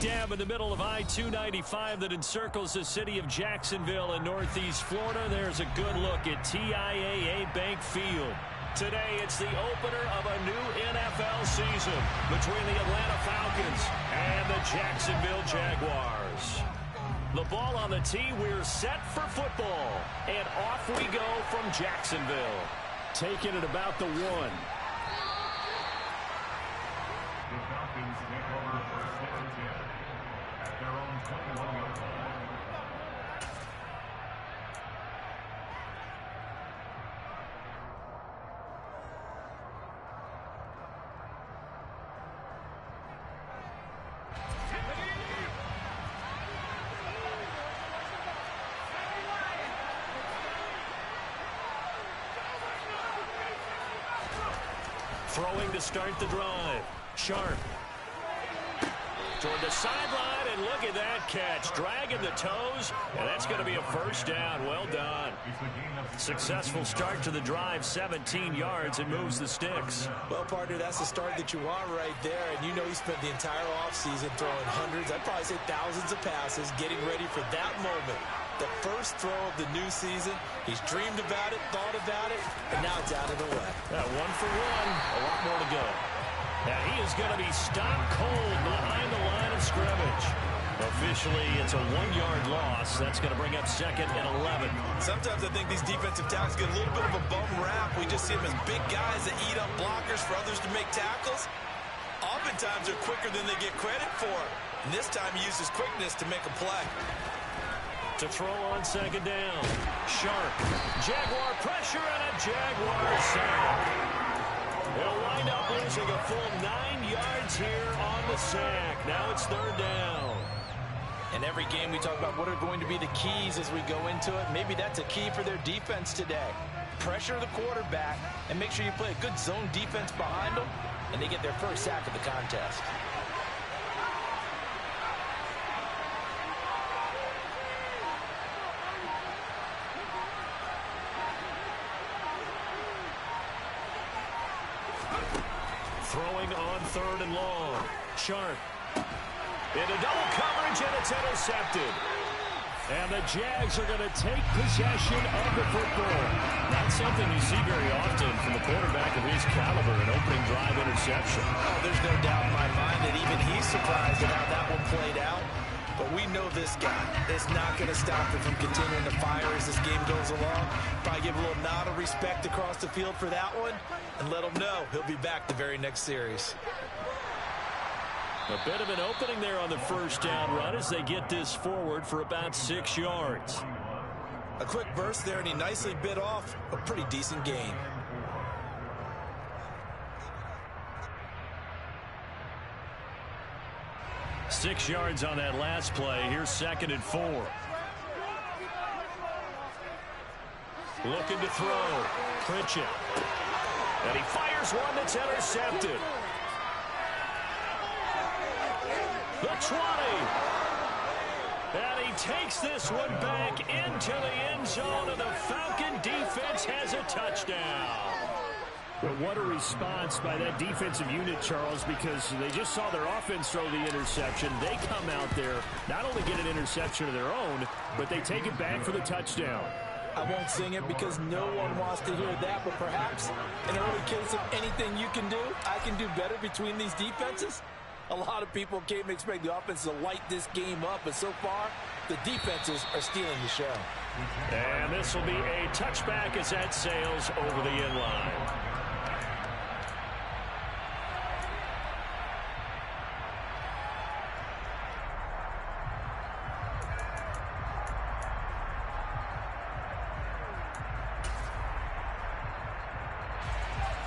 dam in the middle of I-295 that encircles the city of Jacksonville in northeast Florida. There's a good look at TIAA Bank Field. Today, it's the opener of a new NFL season between the Atlanta Falcons and the Jacksonville Jaguars. The ball on the tee, we're set for football. And off we go from Jacksonville. Taking it about the 1. The Falcons take over first and 10 at their own 21-yard line. Throwing to start the drive. Sharp. Toward the sideline, and look at that catch. Dragging the toes, and that's going to be a first down. Well done. Successful start to the drive, 17 yards, and moves the sticks. Well, partner, that's the start that you want right there. And you know he spent the entire offseason throwing hundreds, I'd probably say thousands of passes, getting ready for that moment. The first throw of the new season. He's dreamed about it, thought about it, and now it's out of the way. 1 for 1, a lot more to go. And he is going to be stopped cold behind the line of scrimmage. Officially, it's a 1-yard loss. That's going to bring up second and 11. Sometimes I think these defensive tackles get a little bit of a bum rap. We just see them as big guys that eat up blockers for others to make tackles. Oftentimes, they're quicker than they get credit for. And this time, he uses quickness to make a play. To throw on second down. Sharp. Jaguar pressure and a Jaguar sack. They'll wind up losing a full 9 yards here on the sack. Now it's third down. In every game, we talk about what are going to be the keys as we go into it. Maybe that's a key for their defense today. Pressure the quarterback and make sure you play a good zone defense behind them, and they get their first sack of the contest. Throwing on third and long. Sharp. Into double coverage, and it's intercepted. And the Jags are going to take possession of the football. Not something you see very often from the quarterback of his caliber, an opening drive interception. Oh, there's no doubt in my mind that even he's surprised at how that one played out. But we know this guy is not going to stop him from continuing to fire as this game goes along. Probably give a little nod of respect across the field for that one and let him know he'll be back the very next series. A bit of an opening there on the first down run as they get this forward for about 6 yards. A quick burst there, and he nicely bit off a pretty decent gain. Six yards on that last play. Here's second and 4. Looking to throw. Pritchett. And he fires one that's intercepted. The 20. And he takes this one back into the end zone, and the Falcon defense has a touchdown. But what a response by that defensive unit, Charles, because they just saw their offense throw the interception. They come out there, not only get an interception of their own, but they take it back for the touchdown. I won't sing it because no one wants to hear that, but perhaps in an early case of anything you can do, I can do better between these defenses. A lot of people came to expect the offense to light this game up, but so far, the defenses are stealing the show. And this will be a touchback as that sails over the end line.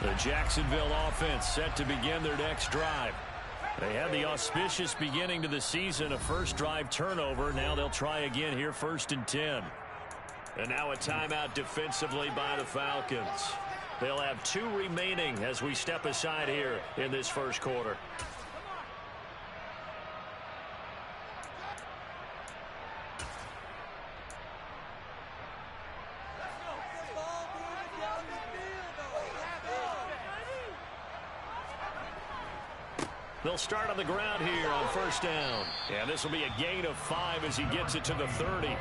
The Jacksonville offense set to begin their next drive. They had the auspicious beginning to the season, a first drive turnover. Now they'll try again here, first and 10. And now a timeout defensively by the Falcons. They'll have 2 remaining as we step aside here in this first quarter. They'll start on the ground here on first down. And this will be a gain of 5 as he gets it to the 30.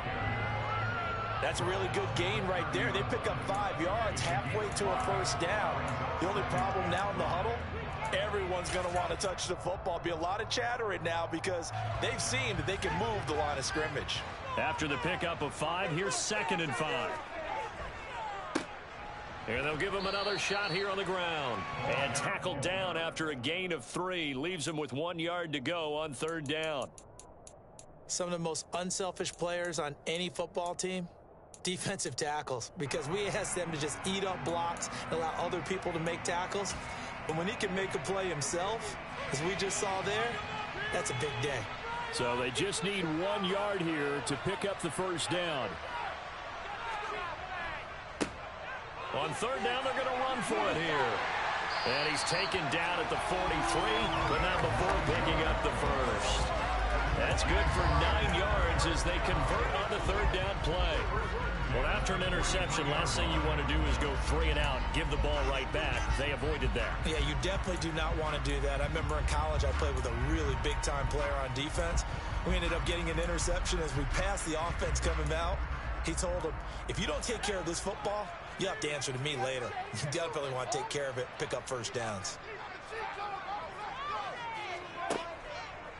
That's a really good gain right there. They pick up 5 yards halfway to a first down. The only problem now in the huddle, everyone's going to want to touch the football. Be a lot of chattering now because they've seen that they can move the line of scrimmage. After the pickup of 5, here's 2nd and 5. And they'll give him another shot here on the ground. And tackled down after a gain of 3. Leaves him with 1 yard to go on 3rd down. Some of the most unselfish players on any football team, defensive tackles, because we ask them to just eat up blocks and allow other people to make tackles. But when he can make a play himself, as we just saw there, that's a big day. So they just need 1 yard here to pick up the first down. On 3rd down, they're going to run for it here. And he's taken down at the 43, but not before picking up the first. That's good for 9 yards as they convert on the 3rd down play. Well, after an interception, last thing you want to do is go 3 and out, give the ball right back. They avoided that. Yeah, you definitely do not want to do that. I remember in college I played with a really big-time player on defense. We ended up getting an interception as we passed the offense coming out. He told him, if you don't take care of this football, you have to answer to me later. You definitely want to take care of it, pick up first downs.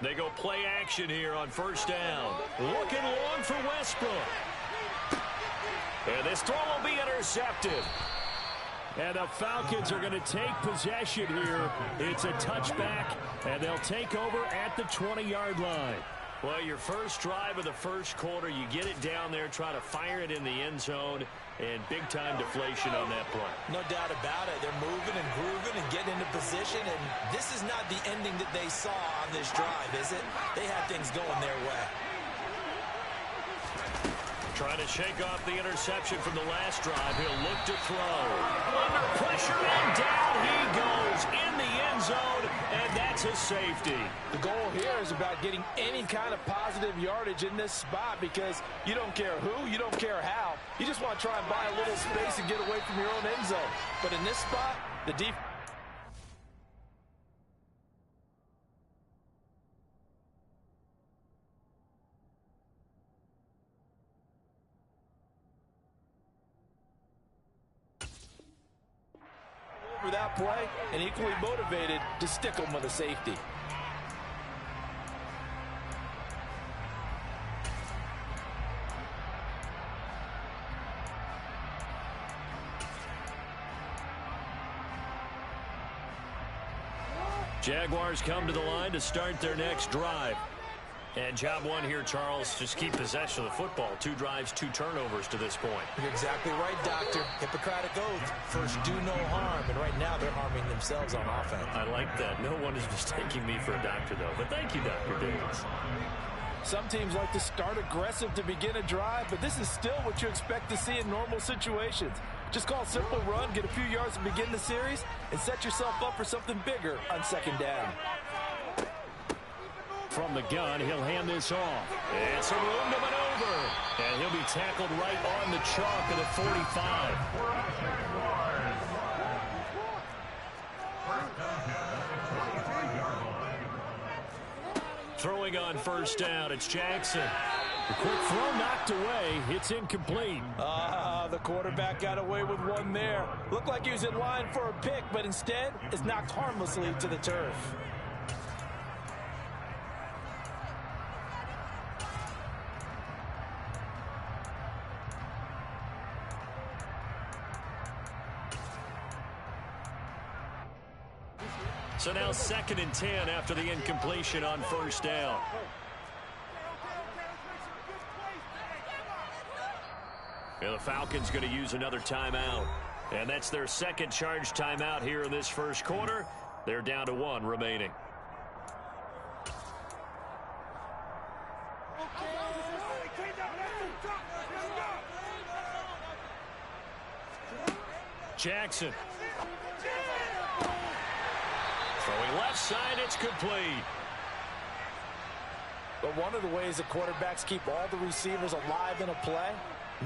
They go play action here on 1st down. Looking long for Westbrook. And this throw will be intercepted. And the Falcons are going to take possession here. It's a touchback, and they'll take over at the 20-yard line. Well, your first drive of the first quarter, you get it down there, try to fire it in the end zone, and big-time deflation on that play. No doubt about it. They're moving and grooving and getting into position, and this is not the ending that they saw on this drive, is it? They had things going their way. Trying to shake off the interception from the last drive. He'll look to throw. Under pressure, and down he goes in the end zone, and that's a safety. The goal here is about getting any kind of positive yardage in this spot because you don't care who, you don't care how. You just want to try and buy a little space and get away from your own end zone. But in this spot, the defense... for that play and equally motivated to stick them with a safety. Jaguars come to the line to start their next drive. And job 1 here, Charles, just keep possession of the football. 2 drives, 2 turnovers to this point. You're exactly right, Doctor. Hippocratic oath. First, do no harm. And right now, they're harming themselves on offense. I like that. No one is mistaking me for a doctor, though. But thank you, Dr. Davis. Some teams like to start aggressive to begin a drive, but this is still what you expect to see in normal situations. Just call a simple run, get a few yards to begin the series, and set yourself up for something bigger on 2nd down. From the gun, he'll hand this off. It's a room to maneuver. And he'll be tackled right on the chalk of the 45. Throwing on 1st down, it's Jackson. The quick throw knocked away. It's incomplete. The quarterback got away with one there. Looked like he was in line for a pick, but instead is knocked harmlessly to the turf. So now 2nd and 10 after the incompletion on 1st down. And the Falcons going to use another timeout. And that's their 2nd charge timeout here in this first quarter. They're down to 1 remaining. Jackson. Throwing left side, it's complete. But one of the ways the quarterbacks keep all the receivers alive in a play,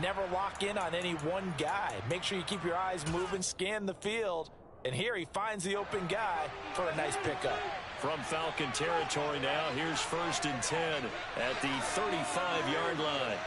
never lock in on any one guy. Make sure you keep your eyes moving, scan the field, and here he finds the open guy for a nice pickup. From Falcon territory now, here's 1st and 10 at the 35-yard line.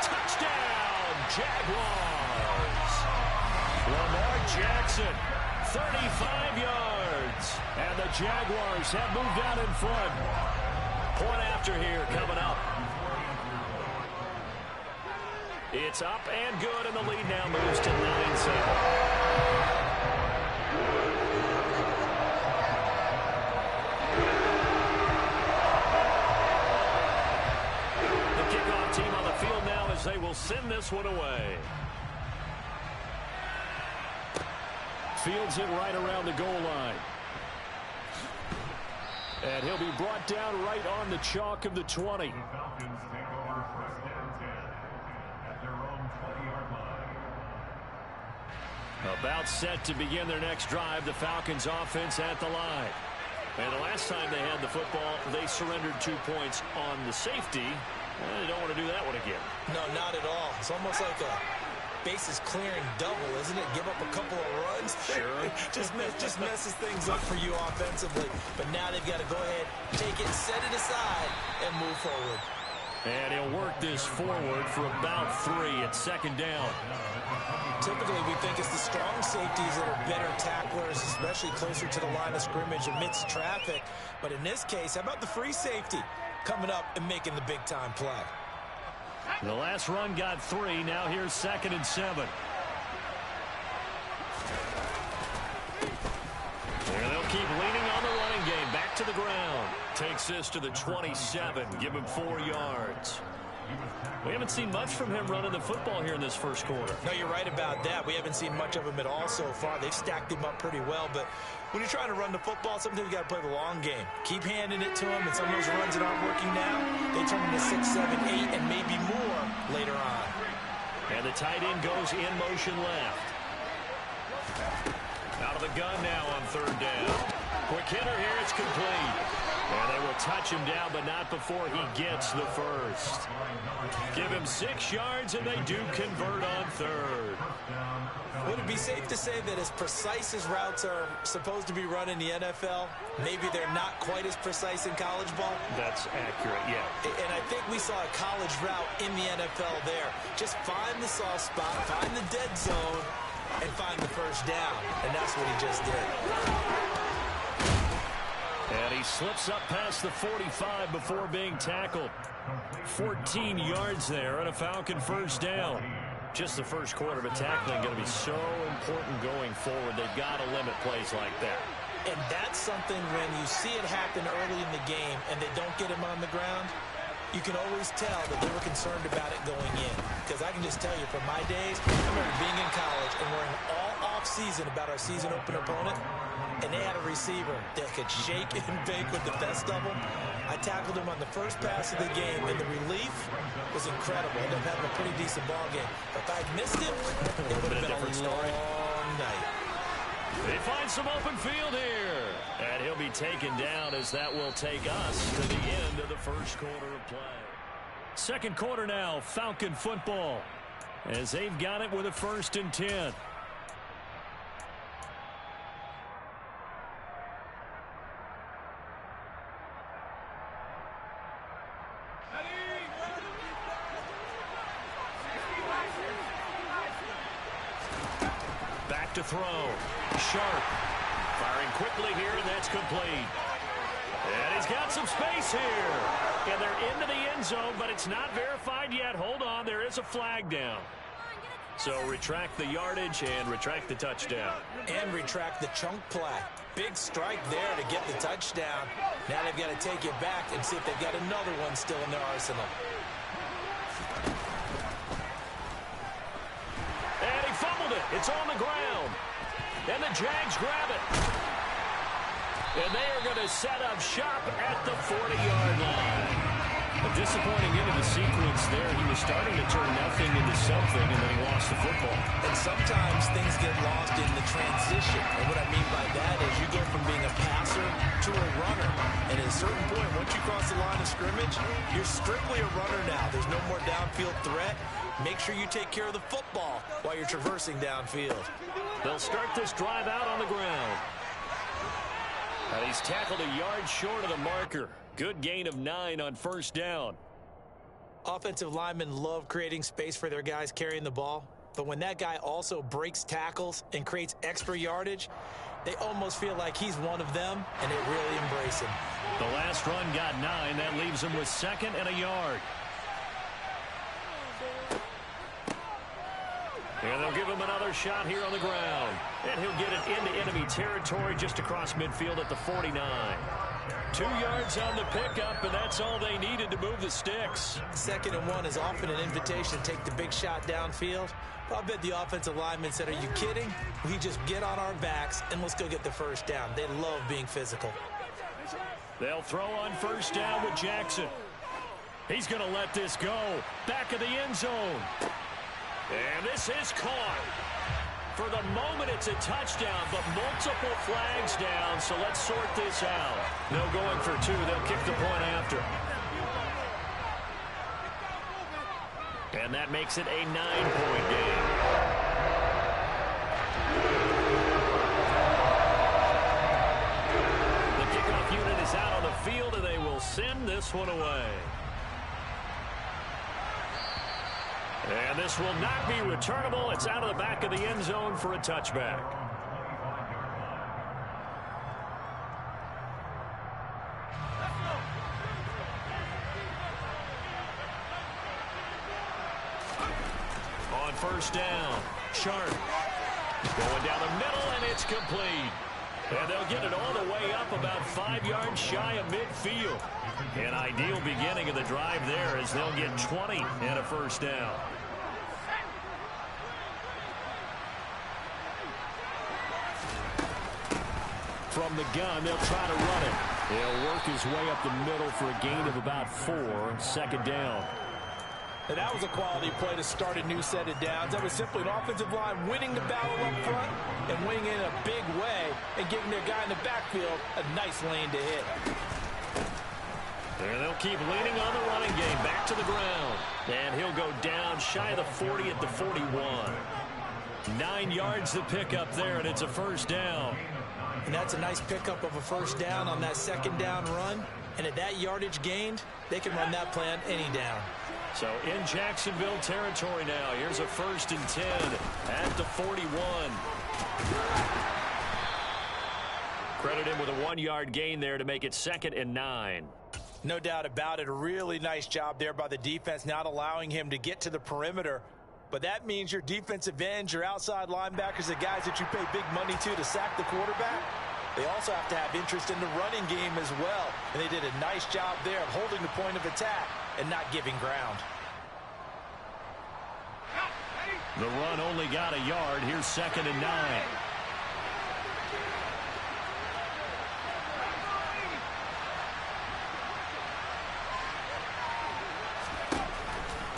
Touchdown, Jaguars! Lamar Jackson, 35 yards. And the Jaguars have moved out in front. Point after here coming up. It's up and good, and the lead now moves to 9-7. Team on the field now as they will send this one away. Fields it right around the goal line. And he'll be brought down right on the chalk of the 20. The Falcons take over 1st and 10 at their own 20-yard line. About set to begin their next drive, the Falcons offense at the line. And the last time they had the football, they surrendered 2 points on the safety. They don't want to do that one again. No, not at all. It's almost like a bases clearing double, isn't it? Give up a couple of runs. Sure. just messes things up for you offensively. But now they've got to go ahead, take it, set it aside, and move forward. And he'll work this forward for about 3 at 2nd down. Typically, we think it's the strong safeties that are better tacklers, especially closer to the line of scrimmage amidst traffic. But in this case, how about the free safety coming up and making the big-time play? The last run got 3. Now here's 2nd and 7. And they'll keep leaning on the running game. Back to the ground. Takes this to the 27. Give him 4 yards. We haven't seen much from him running the football here in this first quarter. No, you're right about that. We haven't seen much of him at all so far. They've stacked him up pretty well, but when you're trying to run the football, sometimes you got to play the long game. Keep handing it to him, and some of those runs that aren't working now, they turn into 6, 7, 8, and maybe more later on. And the tight end goes in motion left. Out of the gun now on 3rd down. Quick hitter here, it's complete. And they will touch him down, but not before he gets the first. Give him 6 yards, and they do convert on 3rd. Would it be safe to say that as precise as routes are supposed to be run in the NFL, maybe they're not quite as precise in college ball? That's accurate, yeah. And I think we saw a college route in the NFL there. Just find the soft spot, find the dead zone, and find the first down. And that's what he just did. And he slips up past the 45 before being tackled. 14 yards there and a Falcon first down. Just the first quarter, but tackling going to be so important going forward. They've got to limit plays like that. And that's something when you see it happen early in the game and they don't get him on the ground, you can always tell that they were concerned about it going in. Because I can just tell you from my days, I remember being in college and worrying all off-season about our season opener opponent, and they had a receiver that could shake and bake with the best of them. I tackled him on the first pass of the game, and the relief was incredible. I ended up having a pretty decent ball game. But if I'd missed him, it would have been a long night. They find some open field here. And he'll be taken down as that will take us to the end of the first quarter of play. Second quarter now, Falcon football. As they've got it with a 1st and 10. Back to throw. Sharp. Firing quickly here, and that's complete. And he's got some space here. And they're into the end zone, but it's not verified yet. Hold on, there is a flag down. So retract the yardage and retract the touchdown. And retract the chunk play. Big strike there to get the touchdown. Now they've got to take it back and see if they've got another one still in their arsenal. And he fumbled it. It's on the ground. And the Jags grab it. And they are going to set up shop at the 40-yard line. A disappointing end of the sequence there. He was starting to turn nothing into something, and then he lost the football. And sometimes things get lost in the transition. And what I mean by that is you go from being a passer to a runner. And at a certain point, once you cross the line of scrimmage, you're strictly a runner now. There's no more downfield threat. Make sure you take care of the football while you're traversing downfield. They'll start this drive out on the ground. And he's tackled a yard short of the marker. Good gain of 9 on first down. Offensive linemen love creating space for their guys carrying the ball. But when that guy also breaks tackles and creates extra yardage, they almost feel like he's one of them, and they really embrace him. The last run got 9. That leaves him with 2nd and a yard. And they'll give him another shot here on the ground. And he'll get it into enemy territory just across midfield at the 49. 2 yards on the pickup, and that's all they needed to move the sticks. 2nd and 1 is often an invitation to take the big shot downfield. I bet the offensive lineman said, are you kidding? We just get on our backs, and let's go get the first down. They love being physical. They'll throw on first down with Jackson. He's going to let this go. Back of the end zone. And this is caught. For the moment, it's a touchdown, but multiple flags down, so let's sort this out. No going for 2. They'll kick the point after. And that makes it a 9-point game. The kickoff unit is out on the field, and they will send this one away. And this will not be returnable. It's out of the back of the end zone for a touchback. On first down, Sharp going down the middle, and it's complete. And they'll get it all the way up about 5 yards shy of midfield. An ideal beginning of the drive there as they'll get 20 and a first down. From the gun, they'll try to run it. He'll work his way up the middle for a gain of about 4. 2nd down. And that was a quality play to start a new set of downs. That was simply an offensive line winning the battle up front and winning in a big way and giving their guy in the backfield a nice lane to hit. And they'll keep leaning on the running game. Back to the ground. And he'll go down shy of the 40 at the 41. 9 yards to pick up there, and it's a first down. And that's a nice pickup of a first down on that 2nd down run. And at that yardage gained, they can run that play on any down. So in Jacksonville territory now. Here's a 1st and 10 at the 41. Credit him with a 1-yard gain there to make it 2nd and 9. No doubt about it. A really nice job there by the defense, not allowing him to get to the perimeter. But that means your defensive ends, your outside linebackers, the guys that you pay big money to sack the quarterback, they also have to have interest in the running game as well. And they did a nice job there of holding the point of attack and not giving ground. The run only got a yard. Here's 2nd and 9.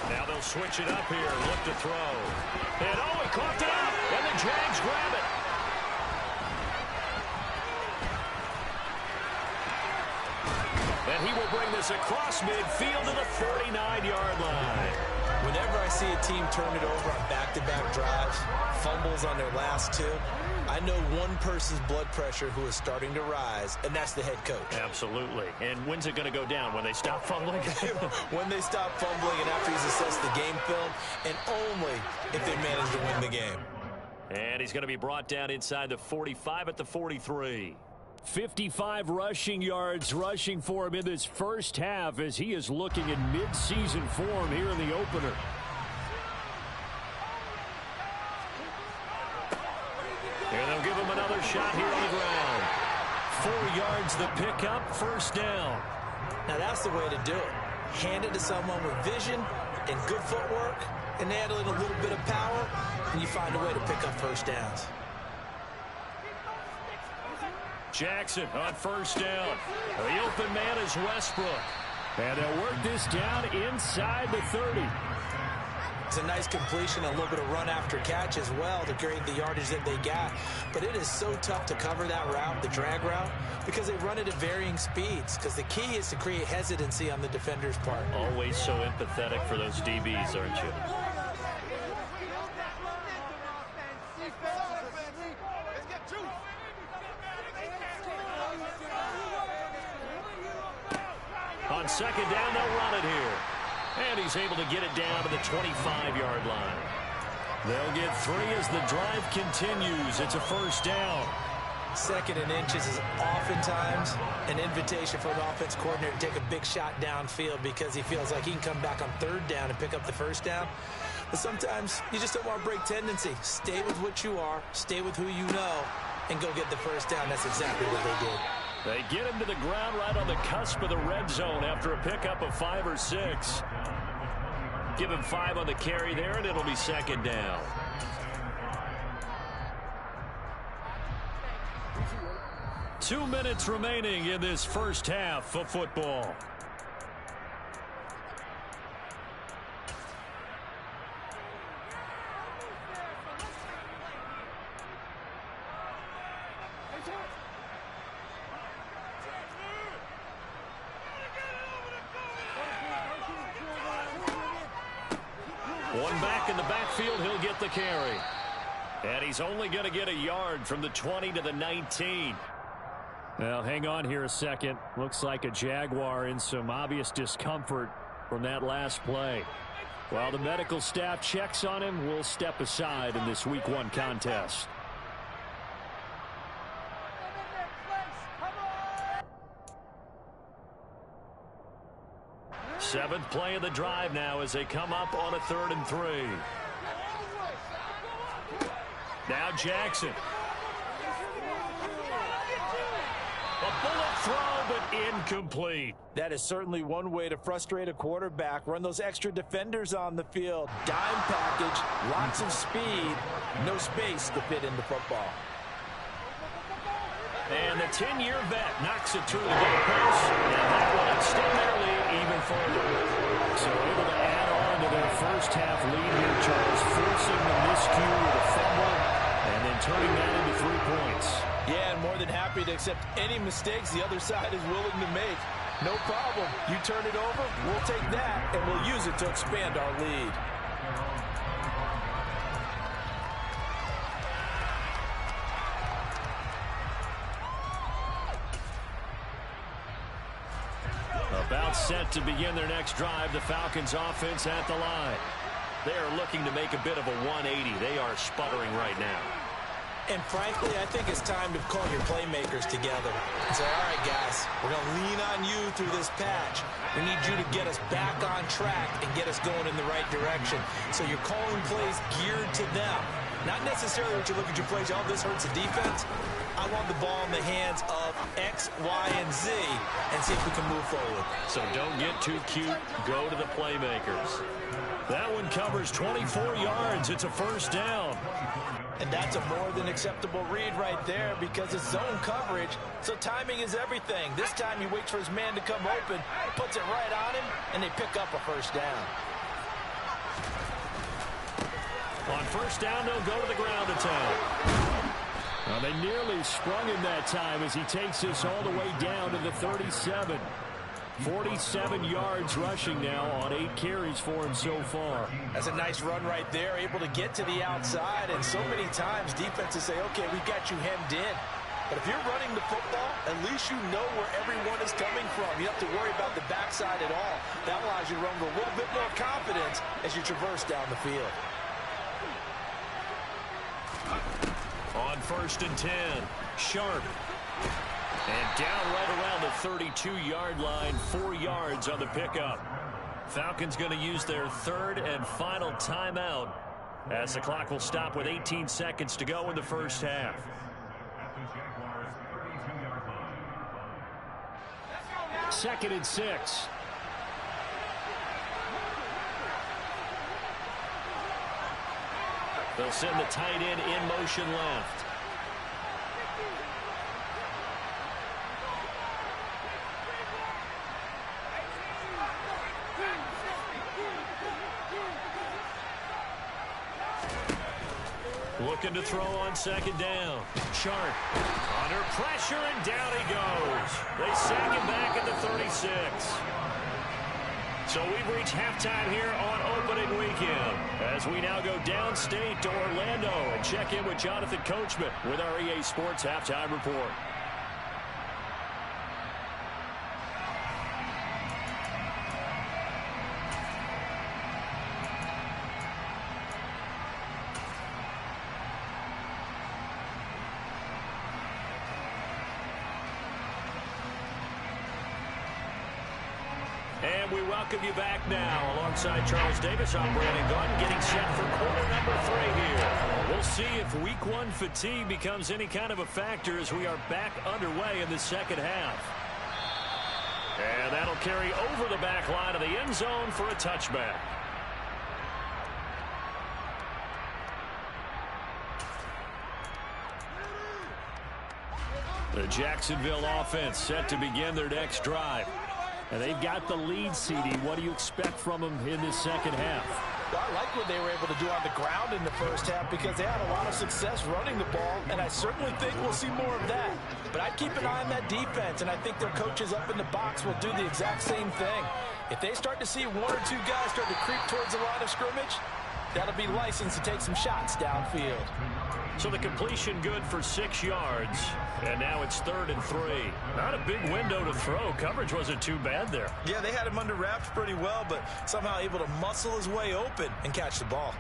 Now they'll switch it up here. Look to throw. And he caught it up. And the Jags grab it. And he will bring this across midfield to the 49-yard line. Whenever I see a team turn it over on back-to-back drives, fumbles on their last 2, I know one person's blood pressure who is starting to rise, and that's the head coach. Absolutely. And when's it going to go down? When they stop fumbling? When they stop fumbling and after he's assessed the game film, and only if they manage to win the game. And he's going to be brought down inside the 45 at the 43. 55 rushing yards rushing for him in this first half as he is looking in mid-season form here in the opener. And they'll give him another shot here on the ground. 4 yards the pickup, first down. Now that's the way to do it. Hand it to someone with vision and good footwork, and add in a little bit of power, and you find a way to pick up first downs. Jackson on first down. The open man is Westbrook. And they'll work this down inside the 30. It's a nice completion, a little bit of run after catch as well to create the yardage that they got. But it is so tough to cover that route, the drag route, because they run it at varying speeds. Because the key is to create hesitancy on the defender's part. Always so empathetic for those DBs, aren't you? On second down, they'll run it here. And he's able to get it down to the 25-yard line. They'll get 3 as the drive continues. It's a first down. Second and inches is oftentimes an invitation for an offense coordinator to take a big shot downfield because he feels like he can come back on third down and pick up the first down. But sometimes you just don't want to break tendency. Stay with what you are, stay with who you know, and go get the first down. That's exactly what they did. They get him to the ground right on the cusp of the red zone after a pickup of 5 or 6. Give him 5 on the carry there, and it'll be second down. Two minutes remaining in this first half of football. One back in the backfield, he'll get the carry. And he's only going to get a yard from the 20 to the 19. Well, hang on here a second. Looks like a Jaguar in some obvious discomfort from that last play. While the medical staff checks on him, we'll step aside in this Week 1 contest. Seventh play of the drive now as they come up on a 3rd and 3. Now Jackson. A bullet throw, but incomplete. That is certainly one way to frustrate a quarterback. Run those extra defenders on the field. Dime package, lots of speed, no space to fit into football. And the 10-year vet knocks it through the goalpost. And that one still barely even further. So able to add on to their first half lead here, Charles, forcing the miscue with a fumble and then turning that into 3 points. Yeah, and more than happy to accept any mistakes the other side is willing to make. No problem. You turn it over, we'll take that, and we'll use it to expand our lead. About set to begin their next drive, the Falcons offense at the line. They are looking to make a bit of a 180. They are sputtering right now. And frankly, I think it's time to call your playmakers together and say, all right, guys, we're going to lean on you through this patch. We need you to get us back on track and get us going in the right direction. So you're calling plays geared to them. Not necessarily what you look at your plays, oh, this hurts the defense. I want the ball in the hands of X, Y, and Z and see if we can move forward. So don't get too cute. Go to the playmakers. That one covers 24 yards. It's a first down. And that's a more than acceptable read right there because it's zone coverage, so timing is everything. This time he waits for his man to come open, puts it right on him, and they pick up a first down. On first down, they'll go to the ground attack. Well, they nearly sprung him that time as he takes this all the way down to the 37. 47 yards rushing now on 8 carries for him so far. That's a nice run right there, able to get to the outside. And so many times defenses say, okay, we've got you hemmed in. But if you're running the football, at least you know where everyone is coming from. You don't have to worry about the backside at all. That allows you to run with a little bit more confidence as you traverse down the field. On first and 10, Sharp. And down right around the 32-yard line, 4 yards on the pickup. Falcons going to use their 3rd and final timeout as the clock will stop with 18 seconds to go in the first half. Second and 6. They'll send the tight end in motion left. Looking to throw on second down. Sharp under pressure, and down he goes. They sack him back at the 36. So we've reached halftime here on opening weekend as we now go downstate to Orlando and check in with Jonathan Coachman with our EA Sports Halftime Report. And we welcome you back now. Alongside Charles Davis, I'm Brandon Gaunt, getting set for quarter number 3 here. We'll see if week 1 fatigue becomes any kind of a factor as we are back underway in the second half. And that'll carry over the back line of the end zone for a touchback. The Jacksonville offense set to begin their next drive. And they've got the lead, CD. What do you expect from them in this second half? Well, I like what they were able to do on the ground in the first half because they had a lot of success running the ball, and I certainly think we'll see more of that. But I'd keep an eye on that defense, and I think their coaches up in the box will do the exact same thing. If they start to see 1 or 2 guys start to creep towards the line of scrimmage, that'll be licensed to take some shots downfield. So the completion good for 6 yards, and now it's 3rd and 3. Not a big window to throw. Coverage wasn't too bad there. Yeah, they had him under wraps pretty well, but somehow able to muscle his way open and catch the ball.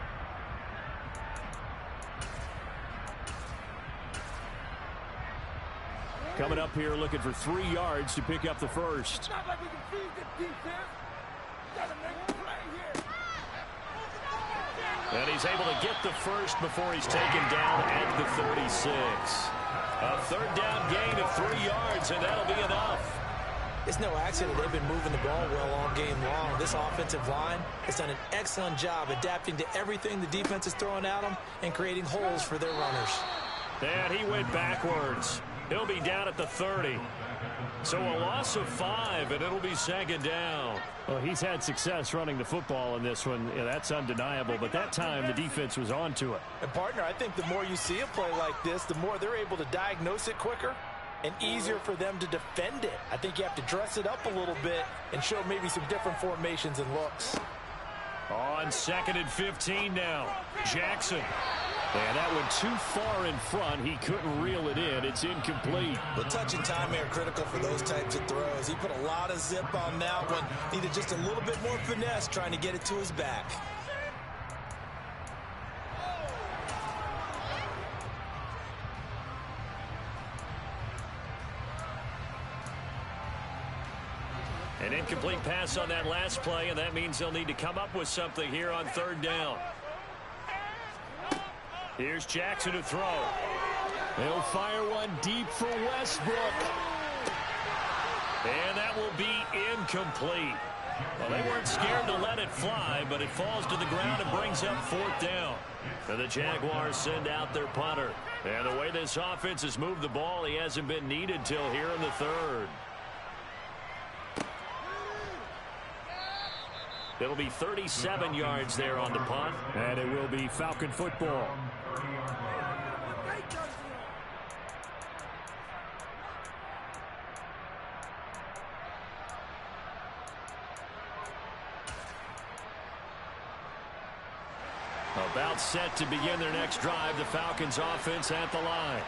Coming up here looking for 3 yards to pick up the first. And he's able to get the first before he's taken down at the 36. A 3rd down gain of 3 yards, and that'll be enough. It's no accident they've been moving the ball well all game long. This offensive line has done an excellent job adapting to everything the defense is throwing at them and creating holes for their runners. And he went backwards. He'll be down at the 30. So a loss of 5, and it'll be 2nd down. Well, he's had success running the football in this one. Yeah, that's undeniable. But that time, the defense was on to it. And, partner, I think the more you see a play like this, the more they're able to diagnose it quicker and easier for them to defend it. I think you have to dress it up a little bit and show maybe some different formations and looks. On 2nd and 15 now. Jackson. And that went too far in front. He couldn't reel it in. It's incomplete. Well, touch and time are critical for those types of throws. He put a lot of zip on that one. Needed just a little bit more finesse trying to get it to his back. An incomplete pass on that last play, and that means they'll need to come up with something here on 3rd down. Here's Jackson to throw. They'll fire one deep for Westbrook. And that will be incomplete. Well, they weren't scared to let it fly, but it falls to the ground and brings up 4th down. And the Jaguars send out their punter. And the way this offense has moved the ball, he hasn't been needed till here in the 3rd. It'll be 37 yards there on the punt. And it will be Falcon football. About set to begin their next drive, the Falcons offense at the line.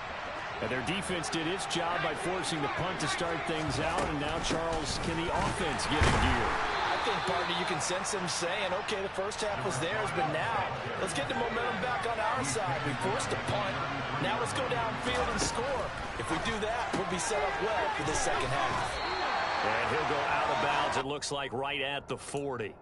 And their defense did its job by forcing the punt to start things out. And now, Charles, can the offense get in gear? I think, partner, you can sense them saying, okay, the first half was theirs, but now let's get the momentum back on our side. We forced a punt. Now let's go downfield and score. If we do that, we'll be set up well for the second half. And he'll go out of bounds, it looks like, right at the 40.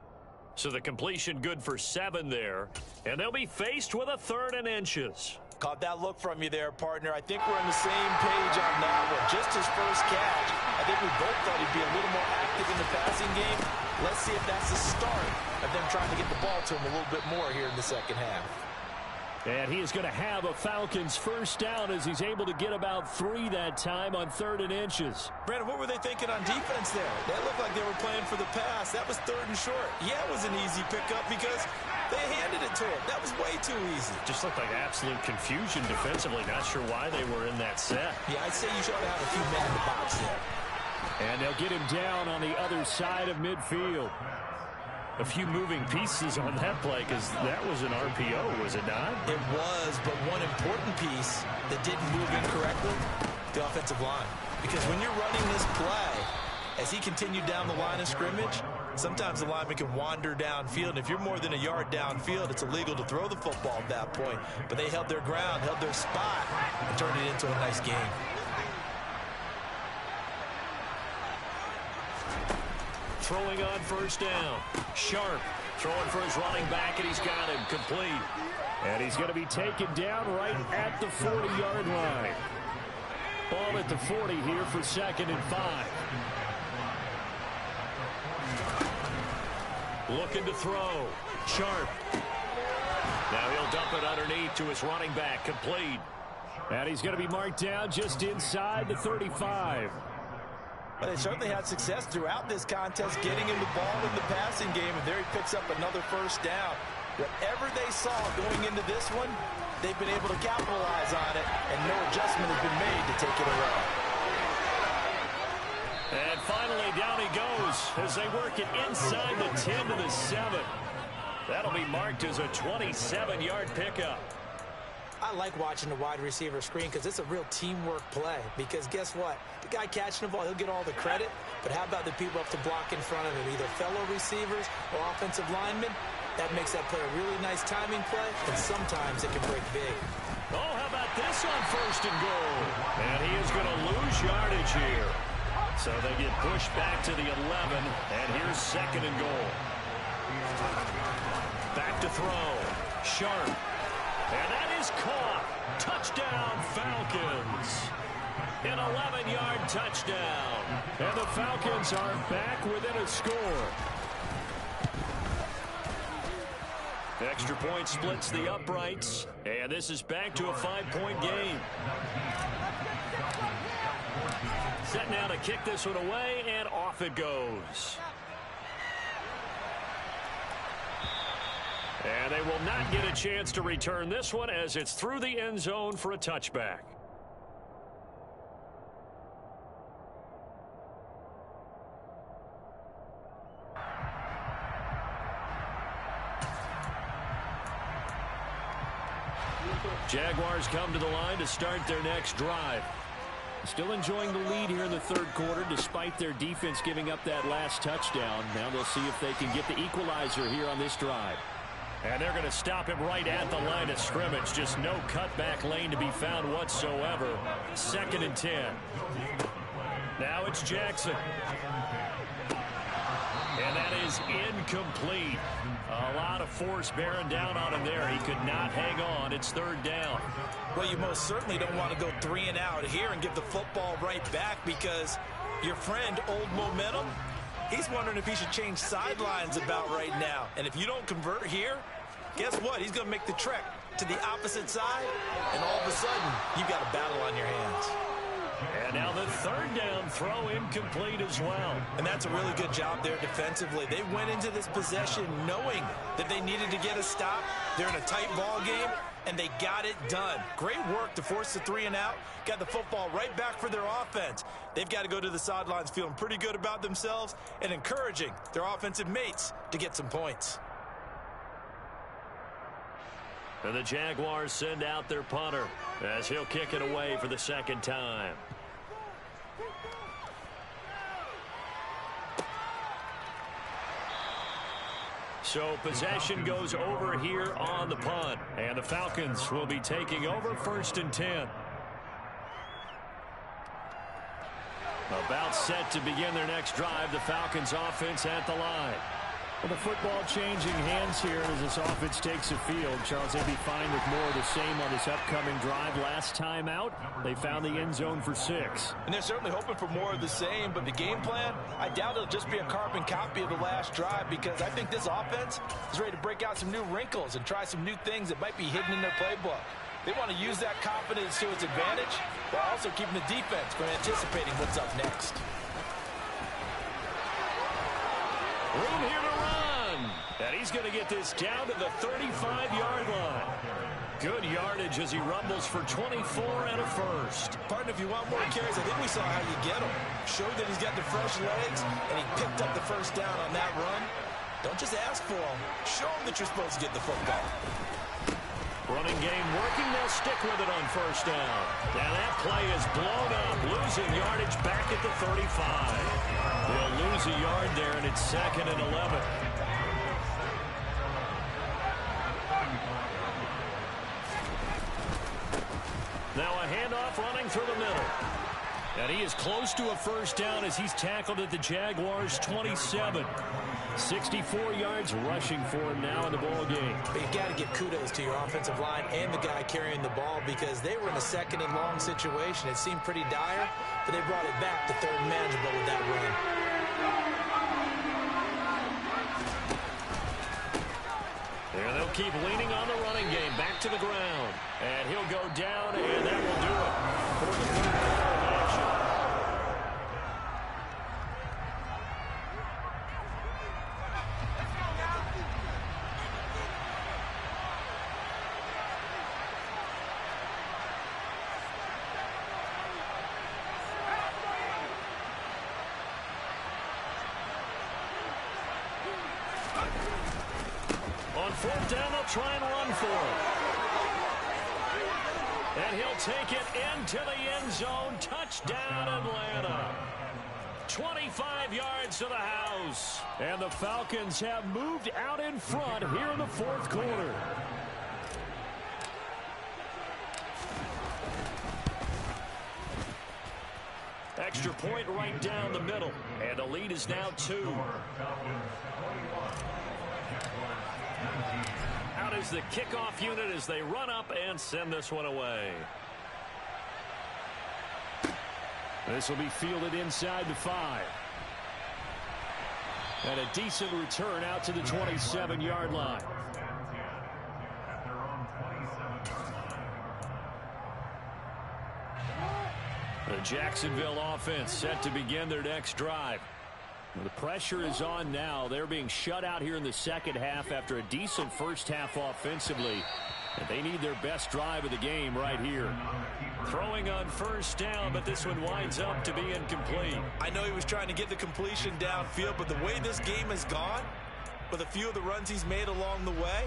So the completion good for 7 there. And they'll be faced with a 3rd and inches. Caught that look from you there, partner. I think we're on the same page on that one. Just his first catch. I think we both thought he'd be a little more active in the passing game. Let's see if that's the start of them trying to get the ball to him a little bit more here in the second half. And he is going to have a Falcons first down as he's able to get about 3 that time on 3rd and inches. Brandon, what were they thinking on defense there? That looked like they were playing for the pass. That was 3rd and short. Yeah, it was an easy pickup because They handed it to him. That was way too easy. Just looked like absolute confusion defensively. Not sure why they were in that set. Yeah, I'd say you should have a few men in the box there. And they'll get him down on the other side of midfield. A few moving pieces on that play because that was an RPO, was it not? It was, but one important piece that didn't move incorrectly, the offensive line. Because when you're running this play, as he continued down the line of scrimmage, sometimes the lineman can wander downfield. And if you're more than a yard downfield, it's illegal to throw the football at that point. But they held their ground, held their spot, and turned it into a nice game. Throwing on first down. Sharp throwing for his running back, and he's got him complete. And he's going to be taken down right at the 40-yard line. Ball at the 40 here for 2nd and 5. Looking to throw. Sharp. Now he'll dump it underneath to his running back. Complete. And he's going to be marked down just inside the 35. But they certainly had success throughout this contest getting him the ball in the passing game, and there he picks up another first down. Whatever they saw going into this one, they've been able to capitalize on it, and no adjustment has been made to take it away. And finally, down he goes as they work it inside the 10 to the 7. That'll be marked as a 27-yard pickup. I like watching the wide receiver screen because it's a real teamwork play. Because guess what? The guy catching the ball, he'll get all the credit. But how about the people up to block in front of him, either fellow receivers or offensive linemen? That makes that play a really nice timing play, and sometimes it can break big. Oh, how about this on 1st and goal? And he is going to lose yardage here. So they get pushed back to the 11, and here's 2nd and goal. Back to throw. Sharp. And that is caught. Touchdown, Falcons. An 11-yard touchdown. And the Falcons are back within a score. Extra point splits the uprights. And this is back to a 5-point game. Set now to kick this one away, and off it goes. And they will not get a chance to return this one as it's through the end zone for a touchback. Jaguars come to the line to start their next drive. Still enjoying the lead here in the 3rd quarter despite their defense giving up that last touchdown. Now they'll see if they can get the equalizer here on this drive. And they're going to stop him right at the line of scrimmage. Just no cutback lane to be found whatsoever. 2nd and 10. Now it's Jackson. And that is incomplete. A lot of force bearing down on him there. He could not hang on. It's 3rd down. Well, you most certainly don't want to go 3 and out here and give the football right back because your friend, Old Momentum, he's wondering if he should change sidelines about right now. And if you don't convert here, guess what? He's going to make the trek to the opposite side, and all of a sudden, you've got a battle on your hands. And now the 3rd down throw incomplete as well. And that's a really good job there defensively. They went into this possession knowing that they needed to get a stop. They're in a tight ball game, and they got it done. Great work to force the 3 and out. Got the football right back for their offense. They've got to go to the sidelines feeling pretty good about themselves and encouraging their offensive mates to get some points. And the Jaguars send out their punter as he'll kick it away for the 2nd time. So possession goes over here on the punt. And the Falcons will be taking over 1st and 10. About set to begin their next drive. The Falcons offense at the line. Well, the football changing hands here as this offense takes the field. Charles, they'd be fine with more of the same on this upcoming drive. Last time out, they found the end zone for 6. And they're certainly hoping for more of the same, but the game plan, I doubt it'll just be a carbon copy of the last drive because I think this offense is ready to break out some new wrinkles and try some new things that might be hidden in their playbook. They want to use that confidence to its advantage while also keeping the defense from anticipating what's up next. Room here to run. And he's going to get this down to the 35-yard line. Good yardage as he rumbles for 24 and a first. Partner, if you want more carries, I think we saw how you get him. Showed that he's got the fresh legs, and he picked up the first down on that run. Don't just ask for him. Show him that you're supposed to get the football. Running game working. They'll stick with it on first down. And that play is blown up, losing yardage back at the 35. They'll lose a yard there, and it's 2nd and 11. Now a handoff running through the middle. And he is close to a first down as he's tackled at the Jaguars' 27. 64 yards rushing for him now in the ball game. But you've got to give kudos to your offensive line and the guy carrying the ball because they were in a 2nd and long situation. It seemed pretty dire, but they brought it back to 3rd and manageable with that run. And they'll keep leaning on the running game. Back to the ground. And he'll go down, and that will do it for the 3rd quarter of action. On 4th down, they'll try and run for it. And he'll take it into the end zone. Touchdown, Atlanta. 25 yards to the house. And the Falcons have moved out in front here in the 4th quarter. Extra point right down the middle. And the lead is now 2. Out is the kickoff unit as they run up and send this one away. This will be fielded inside the 5. And a decent return out to the 27-yard line. The Jacksonville offense set to begin their next drive. Well, the pressure is on now. They're being shut out here in the second half after a decent first half offensively. And they need their best drive of the game right here. Throwing on first down, but this one winds up to be incomplete. I know he was trying to get the completion downfield, but the way this game has gone, with a few of the runs he's made along the way,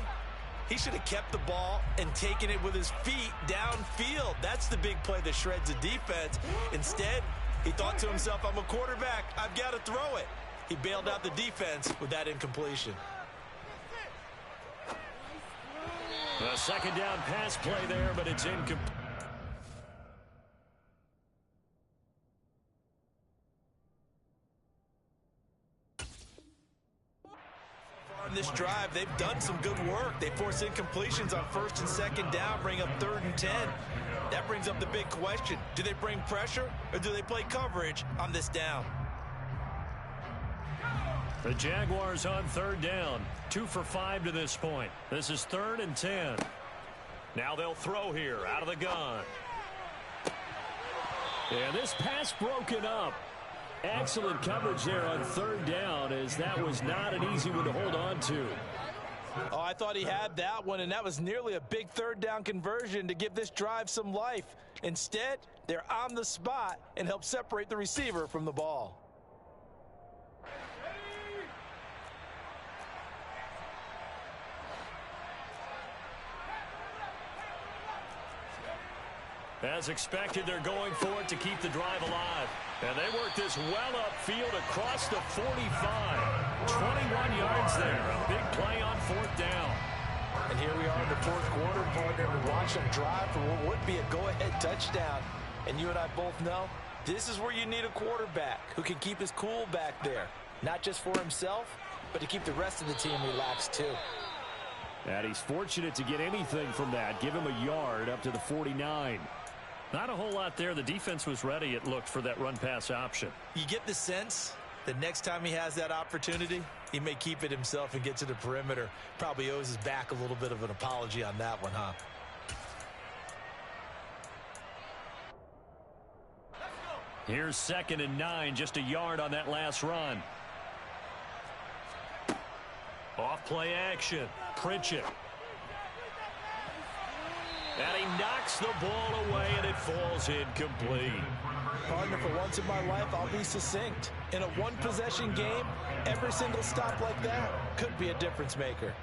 he should have kept the ball and taken it with his feet downfield. That's the big play that shreds the defense. Instead, he thought to himself, I'm a quarterback. I've got to throw it. He bailed out the defense with that incompletion. A second down pass play there, but it's incomplete. On this drive, they've done some good work. They force incompletions on 1st and 2nd down, bring up 3rd and 10. That brings up the big question. Do they bring pressure or do they play coverage on this down? The Jaguars on 3rd down. 2 for 5 to this point. This is 3rd and 10. Now they'll throw here out of the gun. And this pass broken up. Excellent coverage there on 3rd down, as that was not an easy one to hold on to. Oh, I thought he had that one, and that was nearly a big 3rd down conversion to give this drive some life. Instead, they're on the spot and help separate the receiver from the ball. As expected, they're going for it to keep the drive alive. And they work this well upfield across the 45. 21 yards there. A big play on 4th down. And here we are in the 4th quarter, partner. We watch them drive for what would be a go-ahead touchdown. And you and I both know this is where you need a quarterback who can keep his cool back there. Not just for himself, but to keep the rest of the team relaxed too. And he's fortunate to get anything from that. Give him a yard up to the 49. Not a whole lot there. The defense was ready, it looked, for that run-pass option. You get the sense that next time he has that opportunity, he may keep it himself and get to the perimeter. Probably owes his back a little bit of an apology on that one, huh? Here's 2nd and 9, just a yard on that last run. Off Play action. Pritchett. And he knocks the ball away, and it falls incomplete. Partner, for once in my life, I'll be succinct. In a one-possession game, every single stop like that could be a difference maker.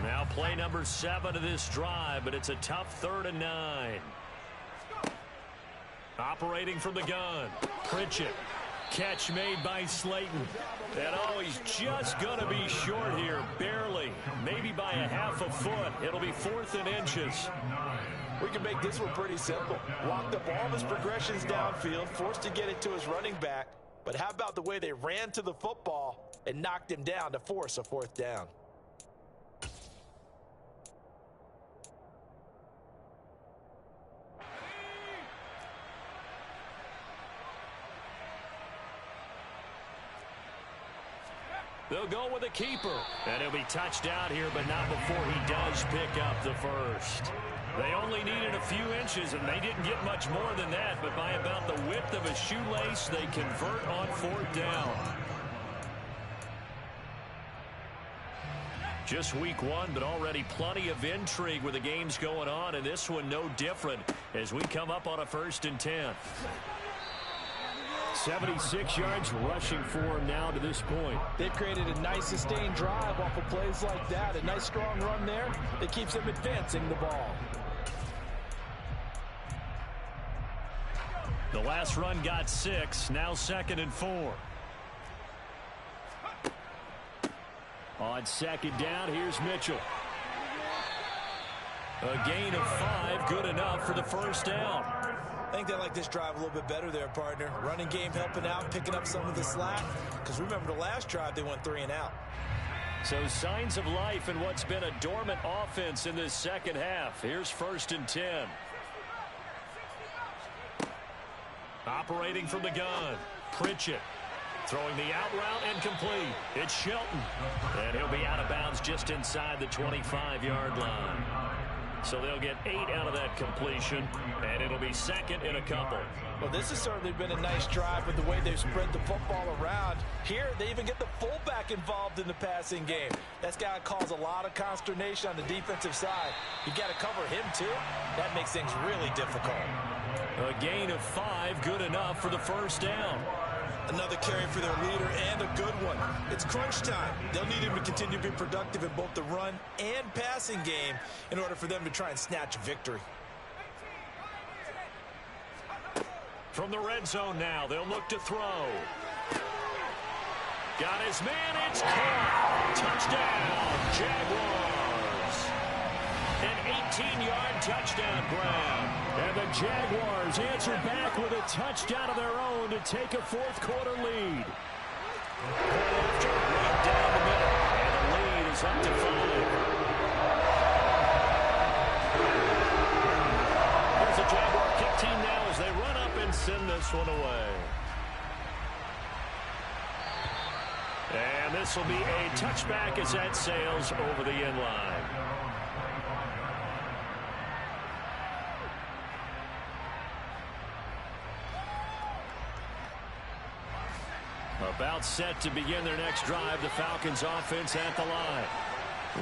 Now play number 7 of this drive, but it's a tough 3rd and 9. Operating from the gun. Pritchett. Catch made by Slayton. And oh, he's just going to be short here. Barely. Maybe by a half a foot. It'll be 4th and inches. We can make this one pretty simple. Walked up all of his progressions downfield, forced to get it to his running back. But how about the way they ran to the football and knocked him down to force a 4th down? They'll go with a keeper. And he'll be touched out here, but not before he does pick up the first. They only needed a few inches, and they didn't get much more than that. But by about the width of a shoelace, they convert on 4th down. Just week 1, but already plenty of intrigue with the games going on, and this one no different as we come up on a 1st and 10. 76 yards rushing for him now to this point. They've created a nice sustained drive off of plays like that. A nice strong run there that keeps them advancing the ball. The last run got 6, now 2nd and 4. On 2nd down, here's Mitchell. A gain of 5, good enough for the 1st down. I think they like this drive a little bit better there, partner. Running game helping out, picking up some of the slack. Because remember the last drive, they went 3 and out. So signs of life in what's been a dormant offense in this 2nd half. Here's 1st and 10. Operating from the gun. Pritchett. Throwing the out route incomplete. It's Shelton. And he'll be out of bounds just inside the 25-yard line. So they'll get 8 out of that completion, and it'll be 2nd and a couple. Well, this has certainly been a nice drive with the way they've spread the football around. Here, they even get the fullback involved in the passing game. That's got to cause a lot of consternation on the defensive side. You got to cover him, too. That makes things really difficult. A gain of 5, good enough for the 1st down. Another carry for their leader, and a good one. It's crunch time. They'll need him to continue to be productive in both the run and passing game in order for them to try and snatch a victory. From the red zone now, they'll look to throw. Got his man, it's caught. Touchdown, Jaguars. An 18-yard touchdown grab. And the Jaguars answer back with a touchdown of their own to take a 4th quarter lead. After right down the middle, and the lead is up to 5. Here's the Jaguar kick team now as they run up and send this one away. And this will be a touchback as that sails over the end line. About set to begin their next drive, the Falcons offense at the line.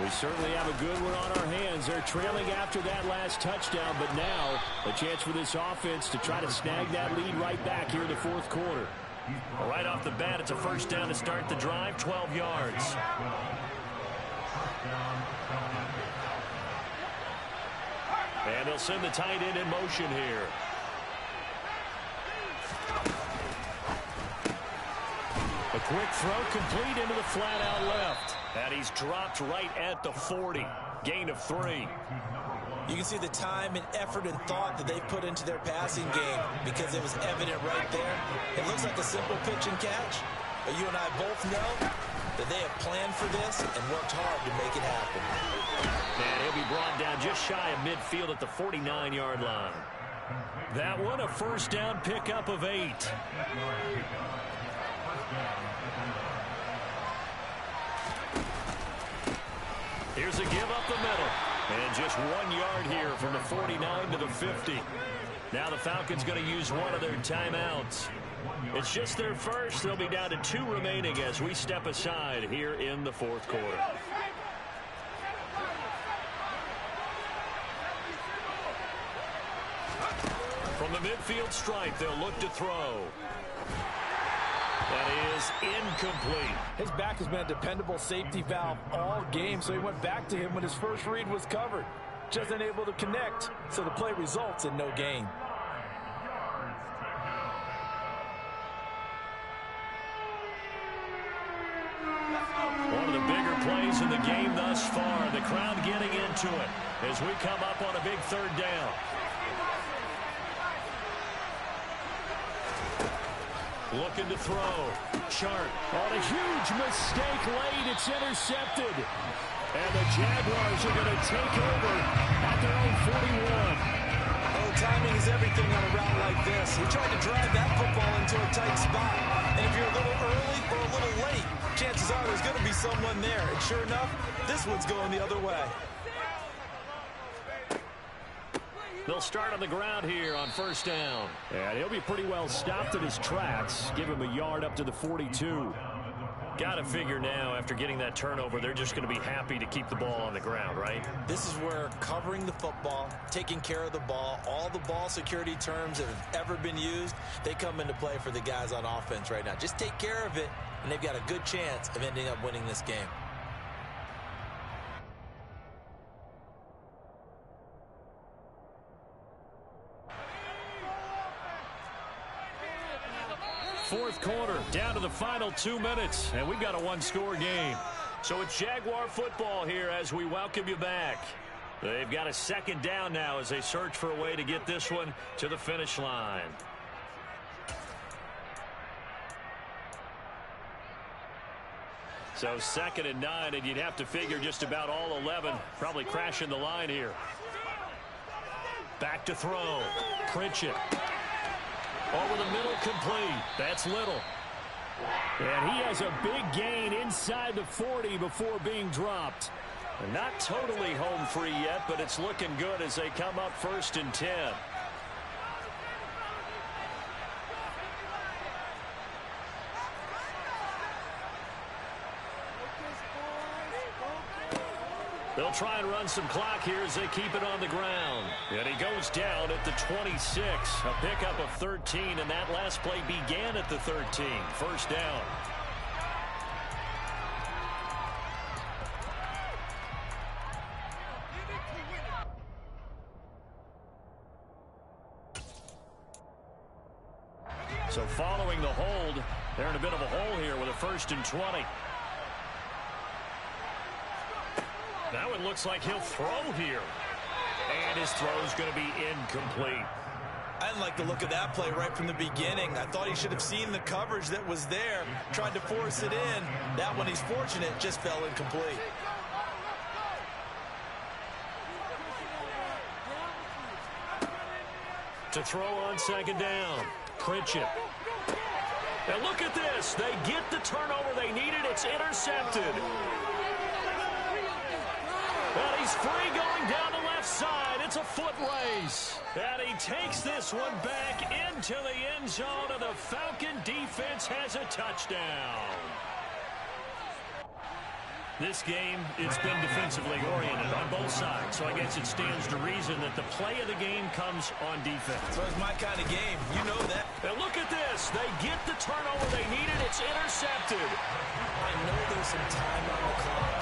We certainly have a good one on our hands. They're trailing after that last touchdown, but now a chance for this offense to try to snag that lead right back here in the 4th quarter. Right off the bat, it's a 1st down to start the drive, 12 yards. And they'll send the tight end in motion here. A quick throw complete into the flat out left. And he's dropped right at the 40. Gain of 3. You can see the time and effort and thought that they put into their passing game because it was evident right there. It looks like a simple pitch and catch, but you and I both know that they have planned for this and worked hard to make it happen. And he'll be brought down just shy of midfield at the 49-yard line. That one a 1st down pickup of 8. Here's a give up the middle. And just 1 yard here from the 49 to the 50. Now the Falcons going to use one of their timeouts. It's just their first. They'll be down to 2 remaining as we step aside here in the fourth quarter. From the midfield stripe, they'll look to throw. That is incomplete. His back has been a dependable safety valve all game, so he went back to him when his first read was covered. Just unable to connect, so the play results in no gain. One of the bigger plays in the game thus far. The crowd getting into it as we come up on a big third down. Looking to throw. Chart. On a huge mistake late. It's intercepted. And the Jaguars are going to take over at their own 41. Oh, timing is everything on a route like this. He tried to drive that football into a tight spot. And if you're a little early or a little late, chances are there's going to be someone there. And sure enough, this one's going the other way. They'll start on the ground here on first down. And he'll be pretty well stopped in his tracks. Give him a yard up to the 42. Got to figure now, after getting that turnover, they're just going to be happy to keep the ball on the ground, right? This is where covering the football, taking care of the ball, all the ball security terms that have ever been used, they come into play for the guys on offense right now. Just take care of it, and they've got a good chance of ending up winning this game. Fourth quarter, down to the final 2 minutes, and we've got a one-score game. So it's Jaguar football here as we welcome you back. They've got a second down now as they search for a way to get this one to the finish line. So 2nd and 9, and you'd have to figure just about all 11 probably crashing the line here. Back to throw. Pritchett. Over the middle, complete. That's Little. And he has a big gain inside the 40 before being dropped. Not totally home free yet, but it's looking good as they come up 1st and 10. They'll try and run some clock here as they keep it on the ground. And he goes down at the 26. A pickup of 13, and that last play began at the 13. First down. So following the hold, they're in a bit of a hole here with a 1st and 20. Now it looks like he'll throw here. And his throw's going to be incomplete. I didn't like the look of that play right from the beginning. I thought he should have seen the coverage that was there, tried to force it in. That one, he's fortunate, just fell incomplete. To throw on 2nd down. Pritchett. And look at this. They get the turnover they needed. It's intercepted. And he's free going down the left side. It's a foot race. And he takes this one back into the end zone, and the Falcon defense has a touchdown. This game, it's been defensively oriented on both sides, so I guess it stands to reason that the play of the game comes on defense. So it's my kind of game. You know that. And look at this. They get the turnover they needed. It's intercepted. I know there's some time on the clock,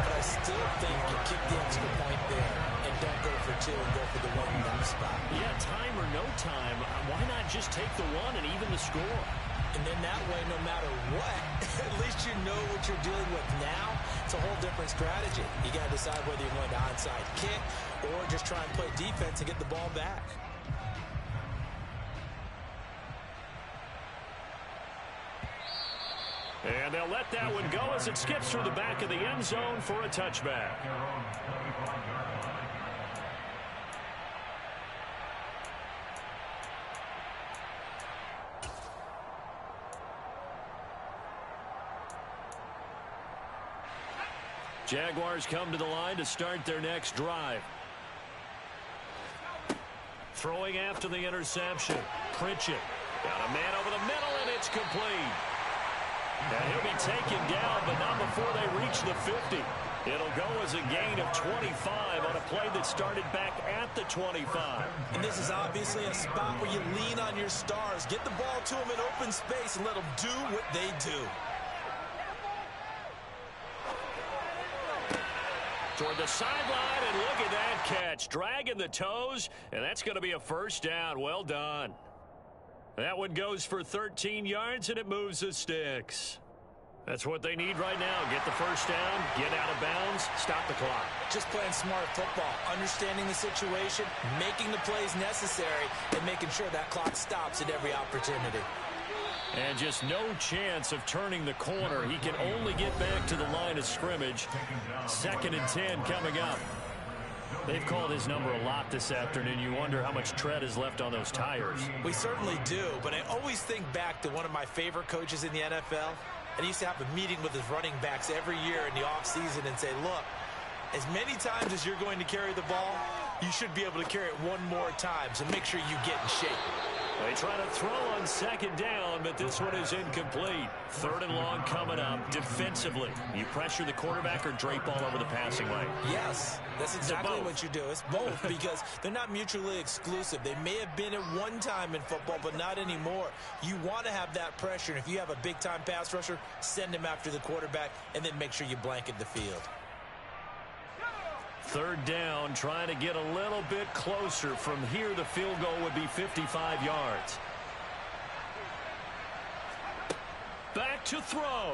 but I still think you kick the extra point there and don't go for 2 and go for the 1-1 spot. Yeah, time or no time, why not just take the 1 and even the score? And then that way, no matter what, at least you know what you're dealing with now. It's a whole different strategy. You got to decide whether you're going to onside kick or just try and play defense and get the ball back. And they'll let that one go as it skips through the back of the end zone for a touchback. Jaguars come to the line to start their next drive. Throwing after the interception. Pritchett. Got a man over the middle, and it's complete. And he'll be taken down, but not before they reach the 50. It'll go as a gain of 25 on a play that started back at the 25. And this is obviously a spot where you lean on your stars. Get the ball to them in open space and let them do what they do. Toward the sideline, and look at that catch. Dragging the toes, and that's going to be a first down. Well done. That one goes for 13 yards, and it moves the sticks. That's what they need right now. Get the first down, get out of bounds, stop the clock. Just playing smart football, understanding the situation, making the plays necessary, and making sure that clock stops at every opportunity. And just no chance of turning the corner. He can only get back to the line of scrimmage. 2nd and 10 coming up. They've called his number a lot this afternoon. You wonder how much tread is left on those tires. We certainly do, but I always think back to one of my favorite coaches in the NFL. And he used to have a meeting with his running backs every year in the offseason and say, look, as many times as you're going to carry the ball, you should be able to carry it one more time, so make sure you get in shape. They try to throw on 2nd down, but this one is incomplete. 3rd and long coming up. Defensively, you pressure the quarterback or drape all over the passing lane? Yes, that's exactly what you do. It's both because they're not mutually exclusive. They may have been at one time in football, but not anymore. You want to have that pressure, and if you have a big-time pass rusher, send him after the quarterback, and then make sure you blanket the field. 3rd down, trying to get a little bit closer. From here, the field goal would be 55 yards. Back to throw.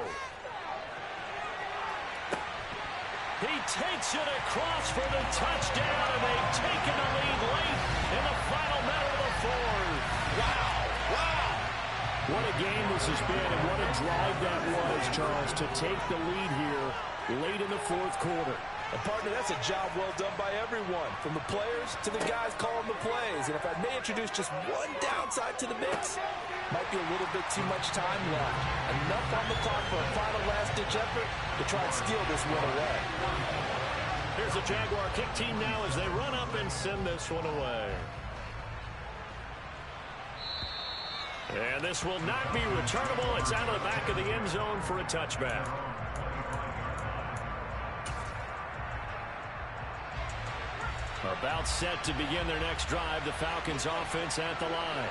He takes it across for the touchdown, and they've taken the lead late in the final minute of the 4th. Wow, wow. What a game this has been, and what a drive that was, Charles, to take the lead here late in the 4th quarter. And, partner, that's a job well done by everyone, from the players to the guys calling the plays. And if I may introduce just one downside to the mix, might be a little bit too much time left. Enough on the clock for a final last-ditch effort to try and steal this one away. Here's the Jaguar kick team now as they run up and send this one away. And this will not be returnable. It's out of the back of the end zone for a touchback. About set to begin their next drive, the Falcons offense at the line.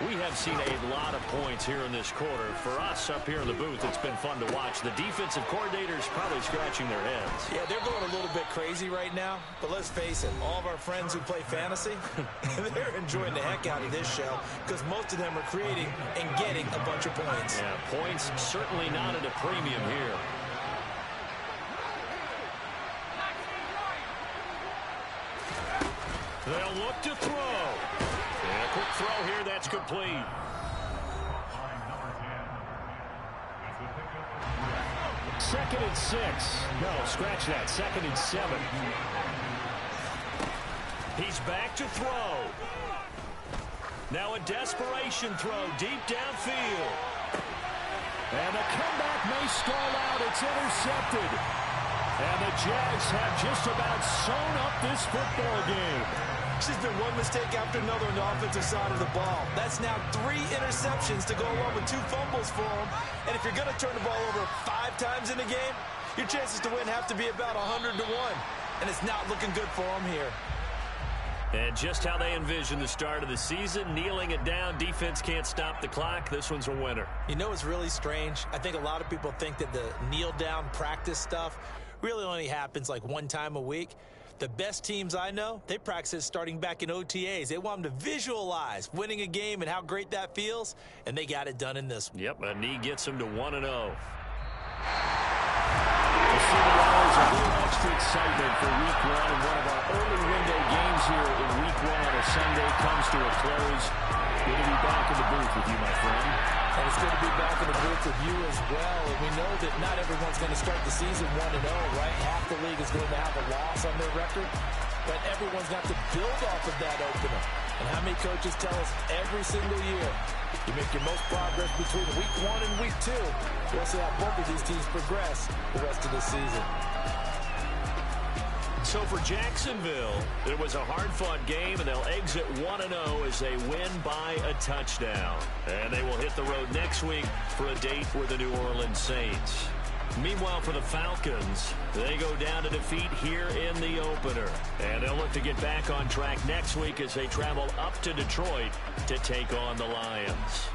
We have seen a lot of points here in this quarter. For us up here in the booth, it's been fun to watch. The defensive coordinators probably scratching their heads. Yeah, they're going a little bit crazy right now. But let's face it, all of our friends who play fantasy, they're enjoying the heck out of this show because most of them are creating and getting a bunch of points. Yeah, points certainly not at a premium here. They'll look to throw. And a quick throw here, that's complete. 2nd and 6. No, scratch that. 2nd and 7. He's back to throw. Now a desperation throw deep downfield. And the comeback may stall out. It's intercepted. And the Jags have just about sewn up this football game. There's been one mistake after another on the offensive side of the ball. That's now 3 interceptions to go along with 2 fumbles for them. And if you're going to turn the ball over 5 times in a game, your chances to win have to be about 100 to 1. And it's not looking good for them here. And just how they envision the start of the season, kneeling it down, defense can't stop the clock. This one's a winner. You know what's really strange? I think a lot of people think that the kneel-down practice stuff really only happens like 1 time a week. The best teams I know, they practice it starting back in OTAs. They want them to visualize winning a game and how great that feels, and they got it done in this one. Yep, a knee gets them to 1-0. A little extra excitement for Week 1 and one of our early window games here in Week 1 as Sunday comes to a close. Good to be back in the booth with you, my friend. And it's good to be back in the booth with you as well. And we know that not everyone's going to start the season 1-0, right? Half the league is going to have a loss on their record. But everyone's got to build off of that opener. And how many coaches tell us every single year, you make your most progress between Week 1 and Week 2. We'll see how both of these teams progress the rest of the season. so for Jacksonville, it was a hard-fought game, and they'll exit 1-0 as they win by a touchdown. And they will hit the road next week for a date with the New Orleans Saints. Meanwhile, for the Falcons, they go down to defeat here in the opener. And they'll look to get back on track next week as they travel up to Detroit to take on the Lions.